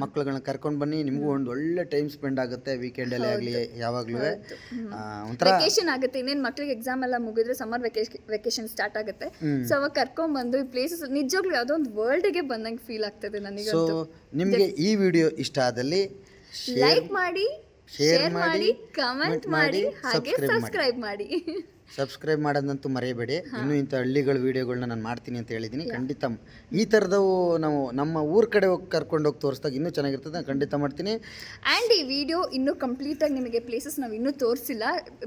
ಮಕ್ಕಳುಗಳನ್ನ ಕರ್ಕೊಂಡು ಬನ್ನಿ, ನಿಮಗೂ ಒಂದು ಒಳ್ಳೆ ಟೈಮ್ ಸ್ಪೆಂಡ್ ಆಗುತ್ತೆ. ವೀಕೆಂಡಲ್ಲೇ ಆಗಲಿ ಯಾವಾಗಲೂ ಒಂಥರ ವೆಕೇಶನ್ ಆಗುತ್ತೆ. ಇನ್ನೇನು ಮಕ್ಳಿಗೆ ಎಕ್ಸಾಮ್ ಎಲ್ಲ ಮುಗಿದ್ರೆ ಸಮ್ಮರ್ ವೆಕೇಶನ್ ಸ್ಟಾರ್ಟ್ ಆಗುತ್ತೆ. ಸೊ ಅವಾಗ ಕರ್ಕೊಂಡ್ಬಂದು ಈ ಪ್ಲೇಸಸ್ ನಿಜವಾಗ್ಲೂ ಯಾವುದೋ ಒಂದು ವರ್ಲ್ಡ್ಗೆ ಬಂದಂಗೆ ಫೀಲ್ ಆಗ್ತದೆ ನನಗೆ. ಸೊ ನಿಮಗೆ ಈ ವಿಡಿಯೋ ಇಷ್ಟ ಆದಲ್ಲಿ ಲೈಕ್ ಮಾಡಿ, ಶೇರ್ ಮಾಡಿ, ಕಮೆಂಟ್ ಮಾಡಿ, ಹಾಗೆ ಸಬ್ಸ್ಕ್ರೈಬ್ ಮಾಡಿ. ಸಬ್ಸ್ಕ್ರೈಬ್ ಮಾಡೋದಂತೂ ಮರೆಯಬೇಡಿ. ಇನ್ನೂ ಇಂಥ ಹಳ್ಳಿಗಳ ವೀಡಿಯೋಗಳನ್ನ ನಾನು ಮಾಡ್ತೀನಿ ಅಂತ ಹೇಳಿದ್ದೀನಿ. ಖಂಡಿತ ಈ ಥರದವು ನಾವು ನಮ್ಮ ಊರ ಕಡೆ ಹೋಗಿ ಕರ್ಕೊಂಡೋಗಿ ತೋರಿಸಿದಾಗ ಇನ್ನೂ ಚೆನ್ನಾಗಿರ್ತದೆ. ನಾನು ಖಂಡಿತ ಮಾಡ್ತೀನಿ. ಆ್ಯಂಡ್ ಈ ವಿಡಿಯೋ ಇನ್ನೂ ಕಂಪ್ಲೀಟಾಗಿ ನಿಮಗೆ ಪ್ಲೇಸಸ್ ನಾವು ಇನ್ನೂ ತೋರಿಸಿಲ್ಲ,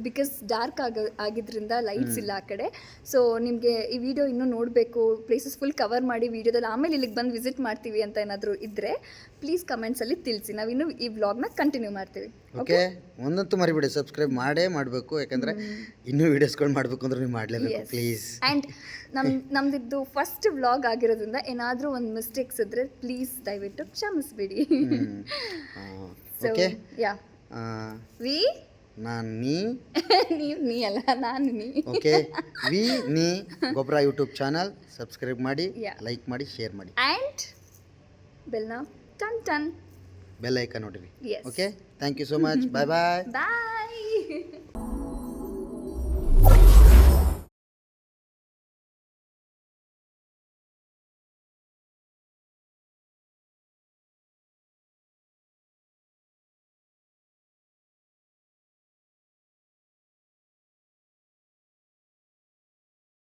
ಬಿಕಾಸ್ ಡಾರ್ಕ್ ಆಗಿದ್ರಿಂದ ಲೈಟ್ಸ್ ಇಲ್ಲ ಆ ಕಡೆ. ಸೊ ನಿಮಗೆ ಈ ವಿಡಿಯೋ ಇನ್ನೂ ನೋಡಬೇಕು, ಪ್ಲೇಸಸ್ ಫುಲ್ ಕವರ್ ಮಾಡಿ ವಿಡಿಯೋದಲ್ಲಿ ಆಮೇಲೆ ಇಲ್ಲಿಗೆ ಬಂದು ವಿಸಿಟ್ ಮಾಡ್ತೀವಿ ಅಂತ ಏನಾದರೂ ಇದ್ದರೆ ಪ್ಲೀಸ್ ಕಮೆಂಟ್ಸಲ್ಲಿ ತಿಳಿಸಿ. ನಾವಿನ್ನೂ ಈ ವ್ಲಾಗ್ನ ಕಂಟಿನ್ಯೂ ಮಾಡ್ತೀವಿ. ಓಕೆ, ಒಂದಂತೂ ಮರಿಬೇಡಿ, ಸಬ್ಸ್ಕ್ರೈಬ್ ಮಾಡಬೇಕು. ಯಾಕಂದರೆ ಇನ್ನೂ ವೀಡಿಯೋಸ್ಗಳು ಮಾಡಬೇಕು ಅಂದ್ರೆ ನೀವು ಮಾಡಲೇಬೇಕು ಪ್ಲೀಸ್. ಆ್ಯಂಡ್ ನಮ್ದಿದ್ದು ಫಸ್ಟ್ ವ್ಲಾಗ್ ಆಗಿರೋದ್ರಿಂದ ಏನಾದರೂ ಒಂದು ಮಿಸ್ಟೇಕ್ಸ್ ಇದ್ದರೆ ಪ್ಲೀಸ್ ದಯವಿಟ್ಟು ಕ್ಷಮಿಸ್ಬಿಡಿ. ಓಕೆ, ವಿ ನಾನು ನೀ ನೀ ಅಲ್ಲ ನಾನು ನೀ. ಓಕೆ ವಿ ನೀ ಗೊಬ್ಬರ ಯೂಟ್ಯೂಬ್ ಚಾನಲ್ ಸಬ್ಸ್ಕ್ರೈಬ್ ಮಾಡಿ, Yeah. ಲೈಕ್ ಮಾಡಿ, ಶೇರ್ ಮಾಡಿ, ಆ್ಯಂಡ್ ಬೆಲ್ನ ಟನ್ ಬೆಲ್ ಐಕನ್ ನೋಡಿರಿ. Yes. Okay thank you so much. Bye bye. Bye.